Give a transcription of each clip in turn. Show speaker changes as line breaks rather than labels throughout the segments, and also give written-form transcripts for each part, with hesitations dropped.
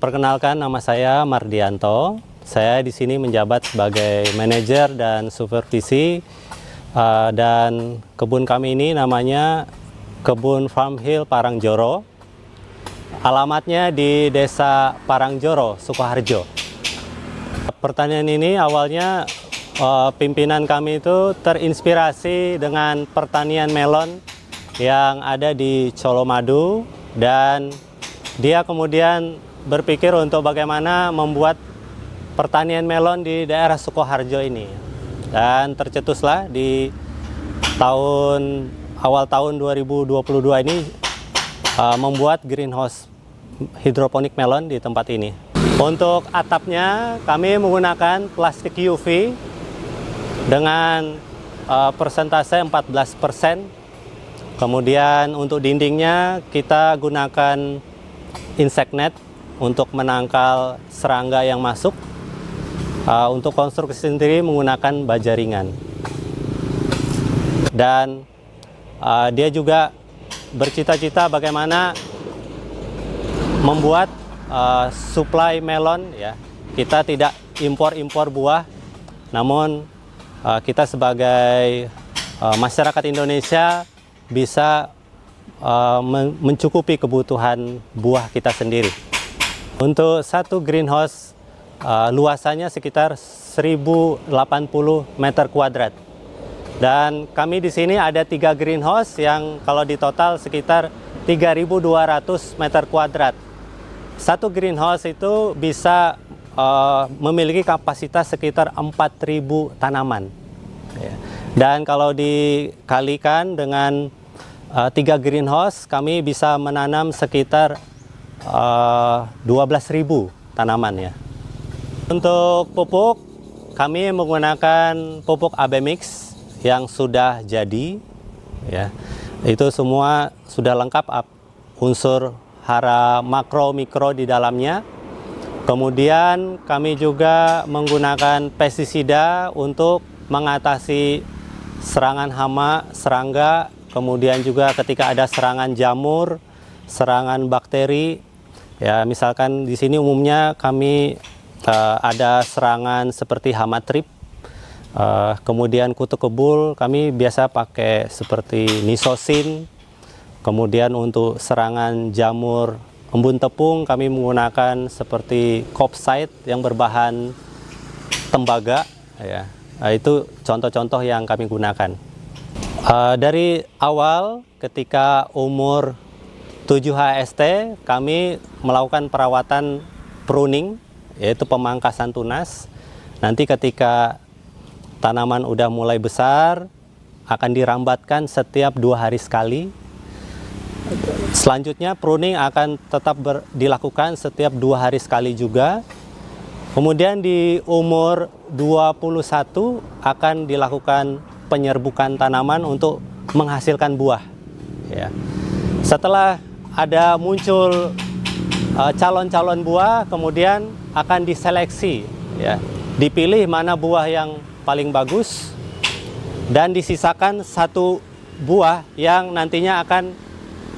Perkenalkan, nama saya Mardianto. Saya di sini menjabat sebagai manajer dan supervisi dan kebun kami ini namanya Kebun Farm Hill Parangjoro. Alamatnya di Desa Parangjoro, Sukoharjo. Pertanian ini awalnya pimpinan kami itu terinspirasi dengan pertanian melon yang ada di Colomadu, dan dia kemudian berpikir untuk bagaimana membuat pertanian melon di daerah Sukoharjo ini. Dan tercetuslah di awal tahun 2022 ini membuat greenhouse hidroponik melon di tempat ini. Untuk atapnya kami menggunakan plastik UV dengan persentase 14%. Kemudian untuk dindingnya kita gunakan insect net untuk menangkal serangga yang masuk. Untuk konstruksi sendiri menggunakan baja ringan. Dan dia juga bercita-cita bagaimana membuat supply melon, ya. Kita tidak impor buah, namun kita sebagai masyarakat Indonesia bisa mencukupi kebutuhan buah kita sendiri. Untuk satu greenhouse luasannya sekitar 1080 meter kuadrat. Dan kami di sini ada 3 greenhouse yang kalau di total sekitar 3.200 meter kuadrat. Satu greenhouse itu bisa memiliki kapasitas sekitar 4.000 tanaman. Dan kalau dikalikan dengan 3 greenhouse, kami bisa menanam sekitar 12.000 tanaman, ya. Untuk pupuk, kami menggunakan pupuk AB Mix yang sudah jadi, ya. Itu semua sudah lengkap unsur hara makro mikro di dalamnya. Kemudian kami juga menggunakan pestisida untuk mengatasi serangan hama, serangga, kemudian juga ketika ada serangan jamur, serangan bakteri, ya. Misalkan di sini umumnya kami ada serangan seperti hama trip, kemudian kutu kebul kami biasa pakai seperti nisosin. Kemudian untuk serangan jamur embun tepung kami menggunakan seperti Kopside yang berbahan tembaga, ya. Itu contoh-contoh yang kami gunakan. Dari awal ketika umur 7 HST kami melakukan perawatan pruning, yaitu pemangkasan tunas. Nanti ketika tanaman udah mulai besar akan dirambatkan setiap 2 hari sekali. Selanjutnya pruning akan tetap dilakukan setiap 2 hari sekali juga. Kemudian di umur 21 akan dilakukan penyerbukan tanaman untuk menghasilkan buah, ya. Setelah ada muncul calon-calon buah, kemudian akan diseleksi, ya. Dipilih mana buah yang paling bagus dan disisakan 1 buah yang nantinya akan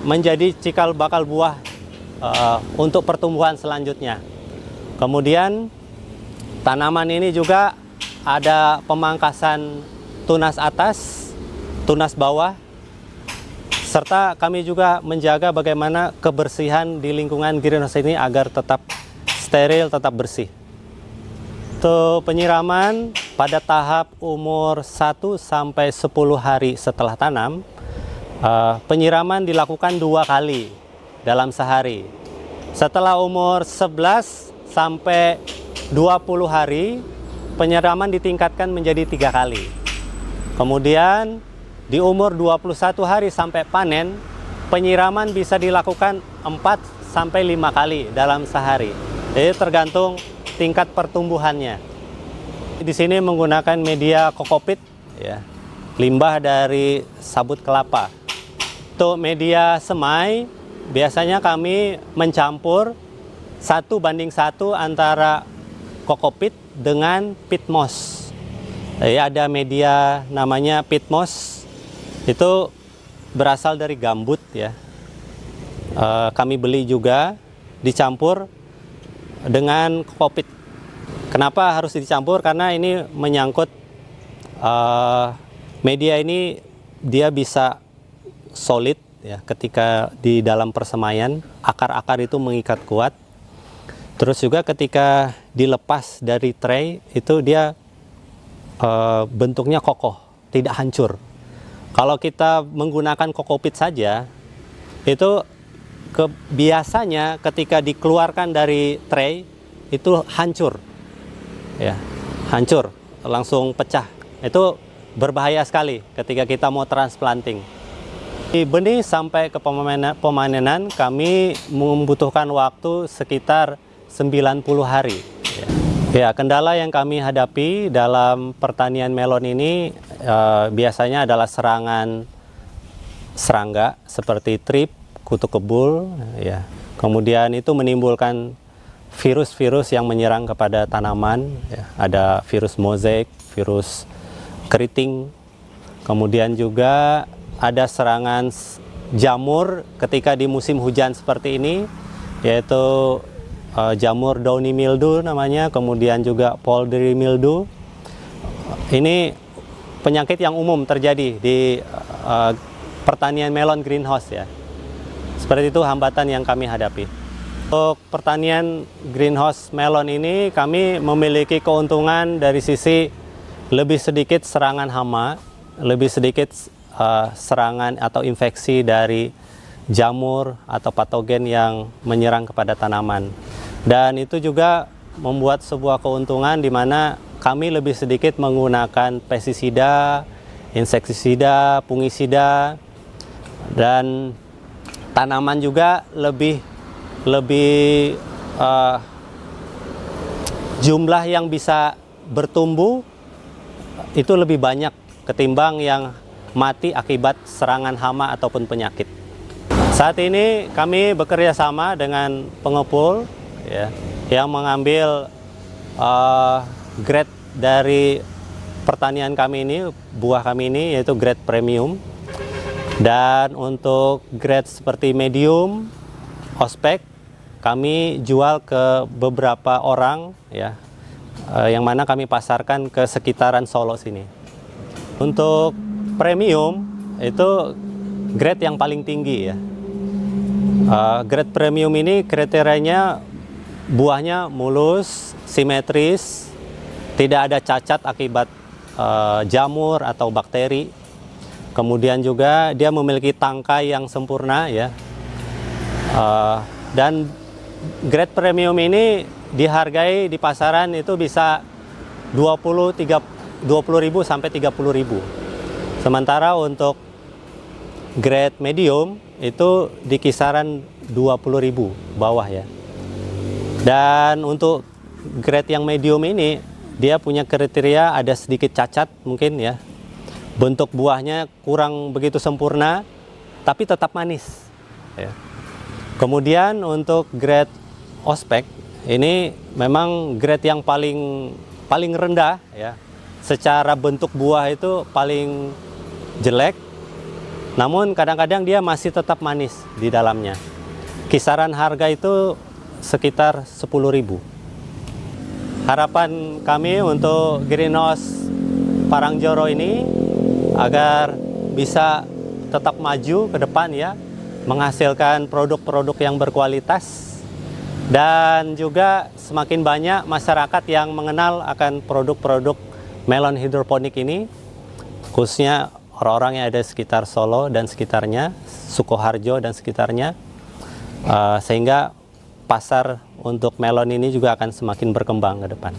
menjadi cikal bakal buah untuk pertumbuhan selanjutnya. Kemudian tanaman ini juga ada pemangkasan tunas atas, tunas bawah, serta kami juga menjaga bagaimana kebersihan di lingkungan greenhouse ini agar tetap steril, tetap bersih. Untuk penyiraman pada tahap umur 1 sampai 10 hari setelah tanam, penyiraman dilakukan 2 kali dalam sehari. Setelah umur 11 sampai 20 hari, penyiraman ditingkatkan menjadi 3 kali. Kemudian di umur 21 hari sampai panen, penyiraman bisa dilakukan 4 sampai 5 kali dalam sehari. Jadi tergantung tingkat pertumbuhannya. Di sini menggunakan media kokopit, ya, limbah dari sabut kelapa. Untuk media semai, biasanya kami mencampur 1:1 antara kokopit dengan peat moss. Ada media namanya peat moss, itu berasal dari gambut, ya. Kami beli juga, dicampur dengan kokopit. Kenapa harus dicampur? Karena ini menyangkut media ini dia bisa solid ya ketika di dalam persemaian, akar-akar itu mengikat kuat. Terus juga ketika dilepas dari tray itu dia bentuknya kokoh, tidak hancur. Kalau kita menggunakan kokopit saja, itu biasanya ketika dikeluarkan dari tray itu hancur, ya, hancur, langsung pecah. Itu berbahaya sekali ketika kita mau transplanting. Di benih sampai ke pemanenan kami membutuhkan waktu sekitar 90 hari. Ya, kendala yang kami hadapi dalam pertanian melon ini biasanya adalah serangan serangga seperti trip, kutu kebul, ya. Kemudian itu menimbulkan virus-virus yang menyerang kepada tanaman, ya. Ada virus mozaik, virus keriting, kemudian juga ada serangan jamur ketika di musim hujan seperti ini, yaitu jamur downy mildew namanya, kemudian juga powdery mildew. Ini penyakit yang umum terjadi di pertanian melon greenhouse ya. Seperti itu hambatan yang kami hadapi. Untuk pertanian greenhouse melon ini kami memiliki keuntungan dari sisi lebih sedikit serangan hama, lebih sedikit serangan atau infeksi dari jamur atau patogen yang menyerang kepada tanaman. Dan itu juga membuat sebuah keuntungan di mana kami lebih sedikit menggunakan pestisida, insektisida, fungisida, dan tanaman juga lebih jumlah yang bisa bertumbuh itu lebih banyak ketimbang yang mati akibat serangan hama ataupun penyakit. Saat ini kami bekerja sama dengan pengepul ya, yang mengambil grade dari pertanian kami ini, buah kami ini, yaitu grade premium. Dan untuk grade seperti medium, ospek, kami jual ke beberapa orang ya, yang mana kami pasarkan ke sekitaran Solo sini. Untuk premium itu grade yang paling tinggi ya. Grade premium ini kriterianya buahnya mulus, simetris, tidak ada cacat akibat jamur atau bakteri. Kemudian juga dia memiliki tangkai yang sempurna ya. Dan grade premium ini dihargai di pasaran itu bisa 20.000 sampai 30.000. Sementara untuk grade medium itu di kisaran 20.000 bawah ya. Dan untuk grade yang medium ini dia punya kriteria ada sedikit cacat mungkin ya. Bentuk buahnya kurang begitu sempurna tapi tetap manis ya. Kemudian untuk grade ospek ini memang grade yang paling rendah ya. Secara bentuk buah itu paling jelek, namun kadang-kadang dia masih tetap manis di dalamnya. Kisaran harga itu sekitar 10.000. Harapan kami untuk greenhouse Parangjoro ini agar bisa tetap maju ke depan ya, menghasilkan produk-produk yang berkualitas, dan juga semakin banyak masyarakat yang mengenal akan produk-produk melon hidroponik ini, khususnya orang-orang yang ada sekitar Solo dan sekitarnya, Sukoharjo dan sekitarnya, sehingga pasar untuk melon ini juga akan semakin berkembang ke depan.